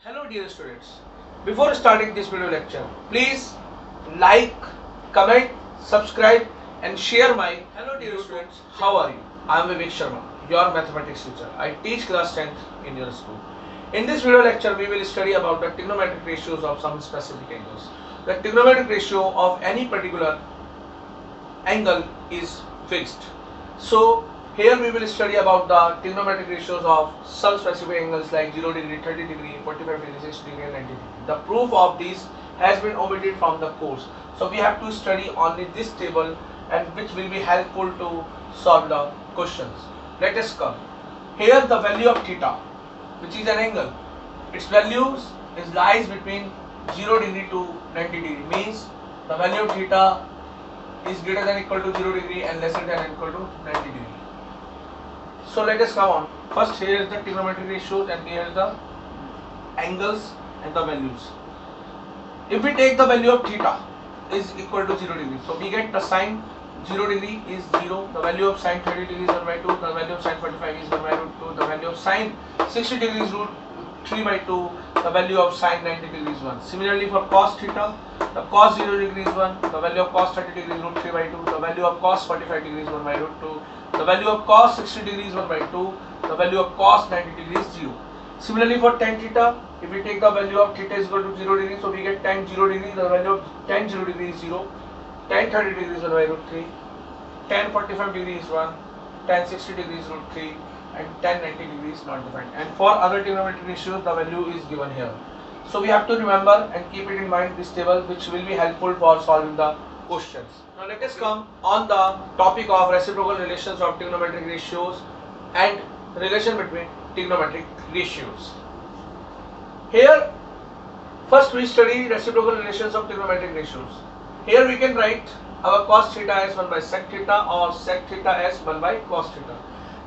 Hello dear students, before starting this video lecture, please like, comment, subscribe and share my Hello dear students, how are you? I am Vivek Sharma, your mathematics teacher. I teach class 10th in your school. In this video lecture, we will study about the trigonometric ratios of some specific angles. The trigonometric ratio of any particular angle is fixed. So here we will study about the trigonometric ratios of some specific angles like 0 degree, 30 degree, 45 degree, 60 degree and 90 degree. The proof of these has been omitted from the course. So we have to study only this table and which will be helpful to solve the questions. Let us come. Here the value of theta, which is an angle, its values lies between 0 degree to 90 degree, means the value of theta is greater than equal to 0 degree and lesser than equal to 90 degree. So let us come on. First here is the trigonometric ratios and here is the angles and the values. If we take the value of theta is equal to 0 degree, so we get the sine 0 degree is 0, the value of sine 30 degree is 1 by 2, the value of sine 45 is 1 by root 2, the value of sine 60 degree is root 3 by 2, the value of sine 90 degree is 1. Similarly for cos theta, the cos 0 degree is 1, the value of cos 30 degree is root 3 by 2, the value of cos 45 degree is 1 by root 2, the value of cos 60 degree is 1 by 2, the value of cos 90 degree is 0. Similarly for tan theta, if we take the value of theta is equal to 0 degree, so we get tan 0 degree, the value of tan 0 degree is 0, tan 30 degree is 1 by root 3, tan 45 degree is 1, tan 60 degree is root 3 and tan 90 degree is not defined. And for other trigonometric ratios, the value is given here. So we have to remember and keep it in mind this table, which will be helpful for solving the questions. Now let us come on the topic of reciprocal relations of trigonometric ratios and relation between trigonometric ratios. Here first we study reciprocal relations of trigonometric ratios. Here we can write our cos theta as 1 by sec theta or sec theta as 1 by cos theta.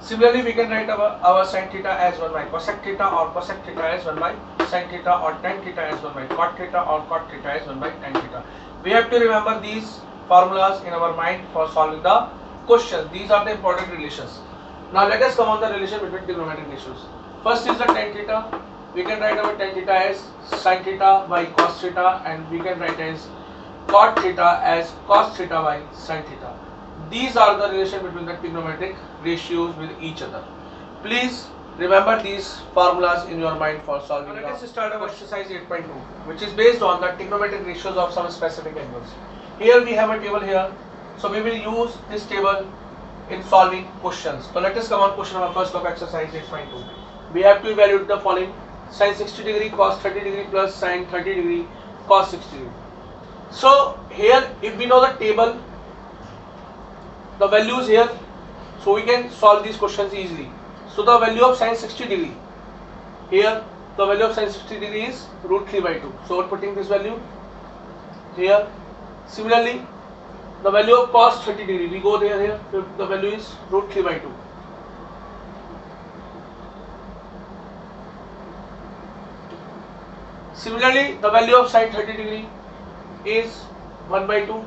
Similarly we can write our sin theta as 1 by cosec theta or cosec theta as 1 by sin theta or tan theta as 1 by cot theta or cot theta as 1 by tan theta. We have to remember these formulas in our mind for solving the questions. These are the important relations. Now let us come on the relation between trigonometric ratios. First is the tan theta. We can write our tan theta as sin theta by cos theta and we can write as cot theta as cos theta by sin theta. These are the relation between the trigonometric ratios with each other. Please remember these formulas in your mind for solving. Now let us start our exercise 8.2, which is based on the trigonometric ratios of some specific angles. Here we have a table here, so we will use this table in solving questions. So let us come on question number first of exercise 8.2. We have to evaluate the following: sin 60 degree cos 30 degree plus sin 30 degree cos 60 degree. So here if we know the table, the values here, so we can solve these questions easily. So the value of sin 60 degree, here the value of sin 60 degree is root 3 by 2. So we're putting this value here. Similarly, the value of cos 30 degree, we go there here, the value is root 3 by 2. Similarly, the value of sin 30 degree is 1 by 2.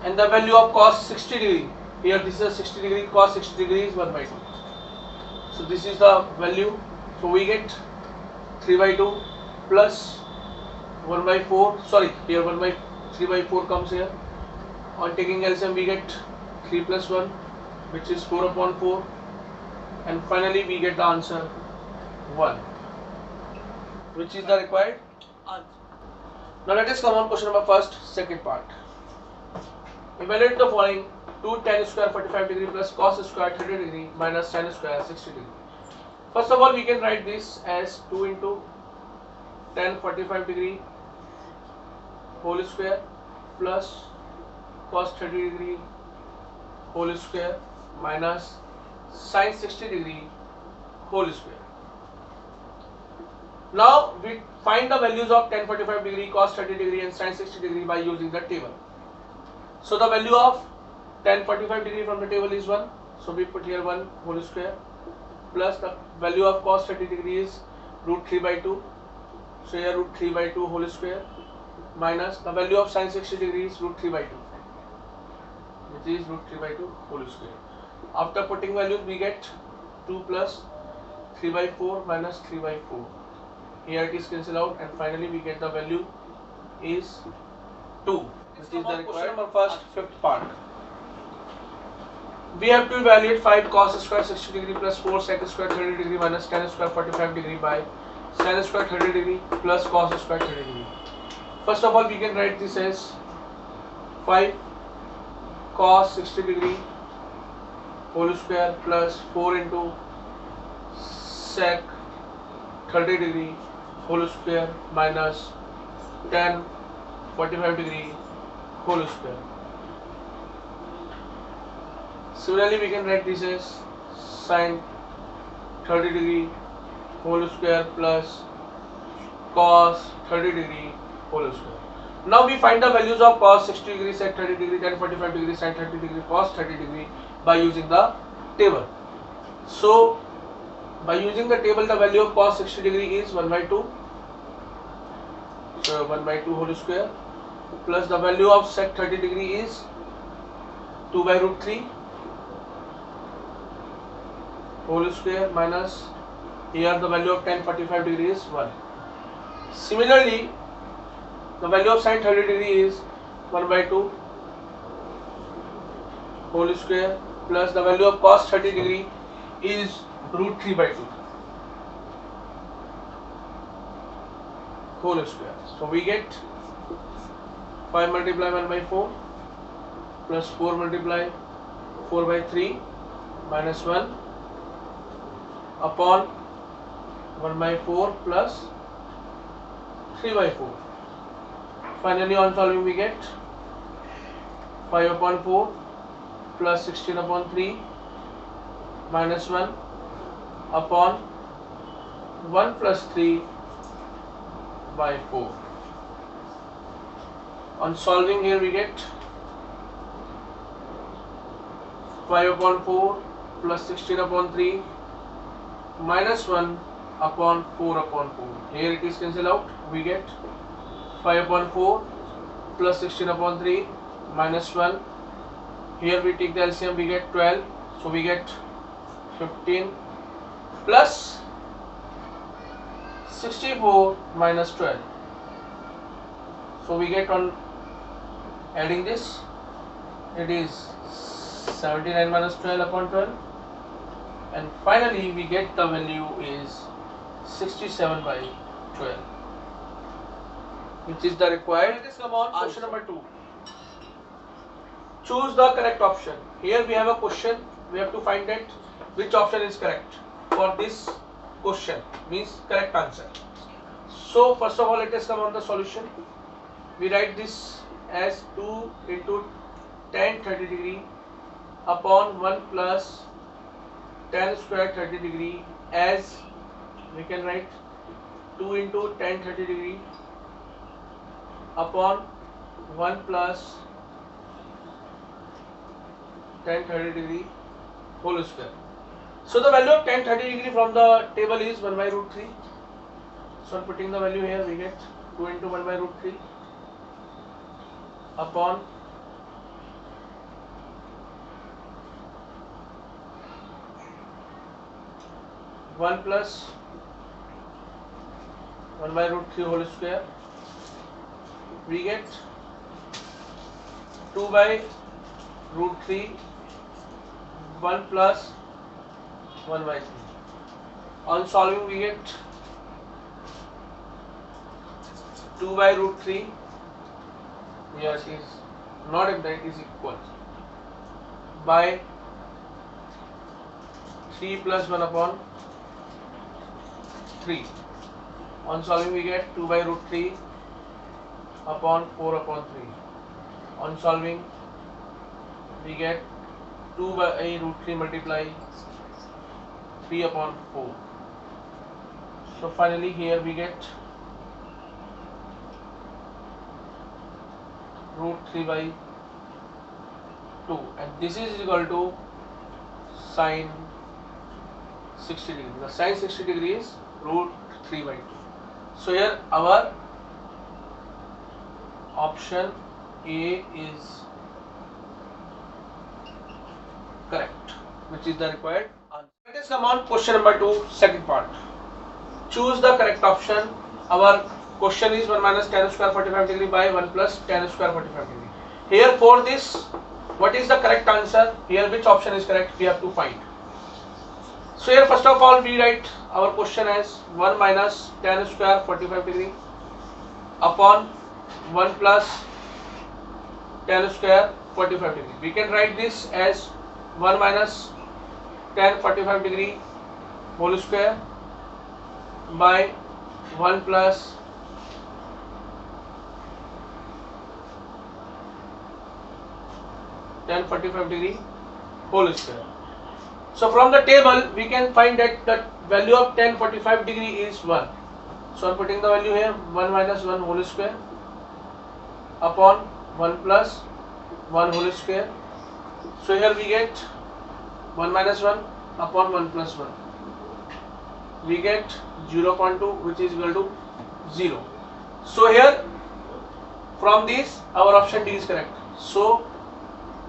And the value of cos 60 degree, here this is 60 degree, cos 60 degree is 1 by 2. So this is the value. So we get 3 by 2 plus 1 by 4, sorry, here 1 by 3 by 4 comes here. On taking LCM we get 3 plus 1, which is 4 upon 4. And finally we get the answer 1, which is the required answer. Now let us come on question number first, second part. Evaluate the following: 2 tan square 45 degree plus cos square 30 degree minus tan square 60 degree. First of all, we can write this as 2 into tan 45 degree whole square plus cos 30 degree whole square minus sin 60 degree whole square. Now we find the values of tan 45 degree, cos 30 degree and sin 60 degree by using the table. So the value of tan 45 degree from the table is 1. So we put here 1 whole square plus the value of cos 30 degree is root 3 by 2. So here root 3 by 2 whole square minus the value of sin 60 degree is root 3 by 2, which is root 3 by 2 whole square. After putting values we get 2 plus 3 by 4 minus 3 by 4. Here it is cancelled out, and finally we get the value is 2, which is the required question number first, fifth part. We have to evaluate 5 cos square 60 degree plus 4 sec square 30 degree minus tan square 45 degree by sin square 30 degree plus cos square 30 degree. First of all, we can write this as 5 cos 60 degree whole square plus 4 into sec 30 degree whole square minus tan 45 degree whole square. Similarly, we can write this as sin 30 degree whole square plus cos 30 degree whole square. Now we find the values of cos 60 degree, sec 30 degree, tan 45 degree, sin 30 degree, cos 30 degree by using the table. So by using the table, the value of cos 60 degree is 1 by 2. So 1 by 2 whole square plus the value of sec 30 degree is 2 by root 3 whole square minus here the value of tan 45 degree is 1. Similarly, the value of sin 30 degree is 1 by 2 whole square plus the value of cos 30 degree is root 3 by 2 whole square. So we get 5 multiply 1 by 4 plus 4 multiply 4 by 3 minus 1 upon 1 by 4 plus 3 by 4. Finally, on solving we get 5 upon 4 plus 16 upon 3 minus 1 upon 1 plus 3 by 4. On solving here we get 5 upon 4 plus 16 upon 3 minus 1 upon 4 upon 4. Here it is cancelled out. We get 5 upon 4 plus 16 upon 3 minus 1. Here we take the LCM, we get 12. So we get 15 plus 64 minus 12. So we get on adding this, it is 79 minus 12 upon 12. And finally we get the value is 67 by 12, which is the required. Let us come on question number 2. Choose the correct option. Here we have a question, we have to find that which option is correct for this question, means correct answer. So first of all, let us come on the solution. We write this as 2 into tan 30 degree upon 1 plus tan square 30 degree, as we can write 2 into tan 30 degree upon 1 plus tan 30 degree whole square. So the value of tan 30 degree from the table is 1 by root 3. So putting the value here, we get 2 into 1 by root 3 upon 1 plus 1 by root 3 whole square. We get 2 by root 3 1 plus 1 by 3. On solving we get 2 by root 3. Here it is not that is equal by 3 plus 1 upon 3. On solving we get 2 by root 3 upon 4 upon 3. On solving we get 2 by root 3 multiply 3 upon 4. So finally here we get root 3 by 2, and this is equal to sine 60 degree. The sine 60 degree is root 3 by 2. So here our option A is correct, which is the required answer. Let us come on question number 2, second part. Choose the correct option. Our question is 1 minus tan square 45 degree by 1 plus tan square 45 degree. Here for this, what is the correct answer? Here which option is correct? We have to find. So here first of all we write our question as 1 minus tan square 45 degree upon 1 plus tan square 45 degree. We can write this as 1 minus tan 45 degree whole square by 1 plus tan 45 degree whole square. So from the table we can find that the value of tan 45 degree is 1. So I am putting the value here 1 minus 1 whole square upon 1 plus 1 whole square. So here we get 1 minus 1 upon 1 plus 1. We get 0.2 which is equal to 0. So here from this our option D is correct. So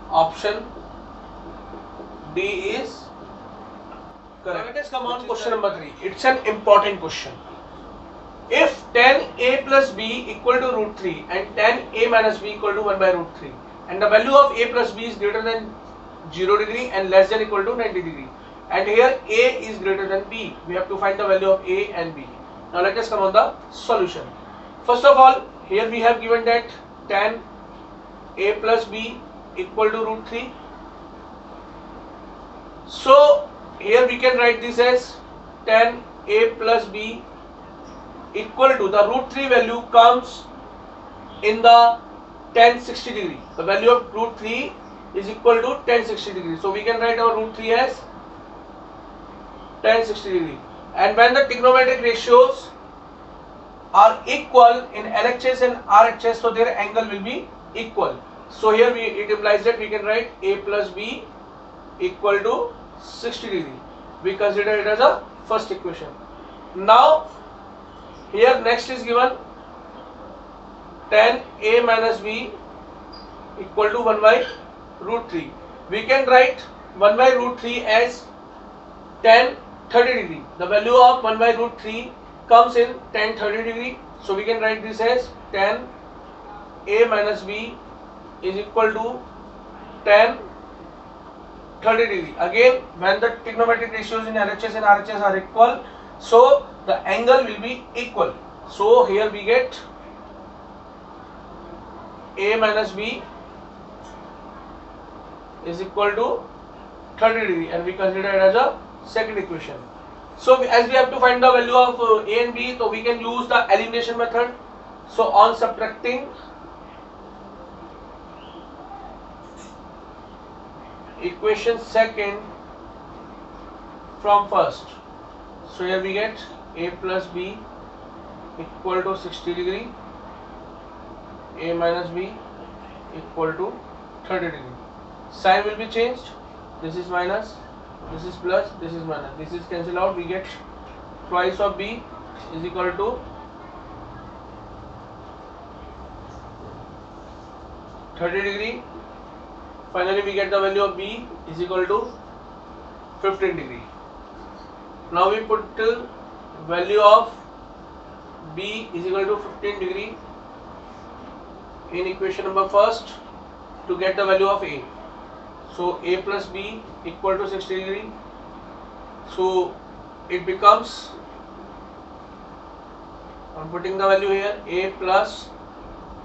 option D is correct. Now let us come on question number 3. It's an important question. If tan A plus B equal to root 3 and tan A minus B equal to 1 by root 3 and the value of A plus B is greater than 0 degree and less than equal to 90 degree and here A is greater than B, we have to find the value of A and B. Now let us come on the solution. First of all, here we have given that tan A plus B equal to root 3. So here we can write this as tan A plus B equal to the root 3 value comes in the tan 60 degree. The value of root 3 is equal to tan 60 degree. So we can write our root 3 as tan 60 degree. And when the trigonometric ratios are equal in LHS and RHS, so their angle will be equal. So here it implies that we can write A plus B equal to 60 degree. We consider it as a first equation. Now here next is given tan A minus B equal to 1 by root 3. We can write 1 by root 3 as tan 30 degree. The value of 1 by root 3 comes in tan 30 degree. So we can write this as tan A minus B is equal to tan 30 degree. Again, when the trigonometric ratios in LHS and RHS are equal, so the angle will be equal. So here we get A minus B is equal to 30 degree and we consider it as a second equation. So as we have to find the value of A and B, so we can use the elimination method. So on subtracting equation second from first, so here we get A plus B equal to 60 degree, A minus B equal to 30 degree. Sign will be changed. This is minus, this is plus, this is minus. This is cancelled out. We get twice of B is equal to 30 degree. Finally we get the value of B is equal to 15 degree. Now we put value of B is equal to 15 degree in equation number first to get the value of A. So A plus B equal to 60 degree. So it becomes, I am putting the value here, A plus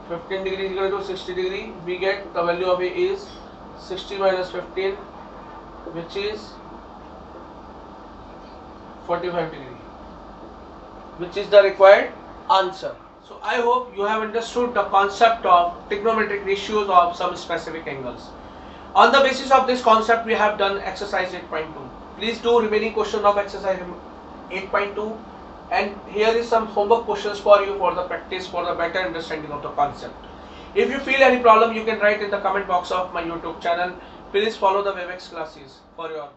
15 degree is equal to 60 degree. We get the value of A is 60 minus 15, which is 45 degree, which is the required answer. So I hope you have understood the concept of trigonometric ratios of some specific angles. On the basis of this concept, we have done exercise 8.2. Please do remaining question of exercise 8.2, and here is some homework questions for you for the practice, for the better understanding of the concept. If you feel any problem, you can write in the comment box of my YouTube channel. Please follow the Webex classes for your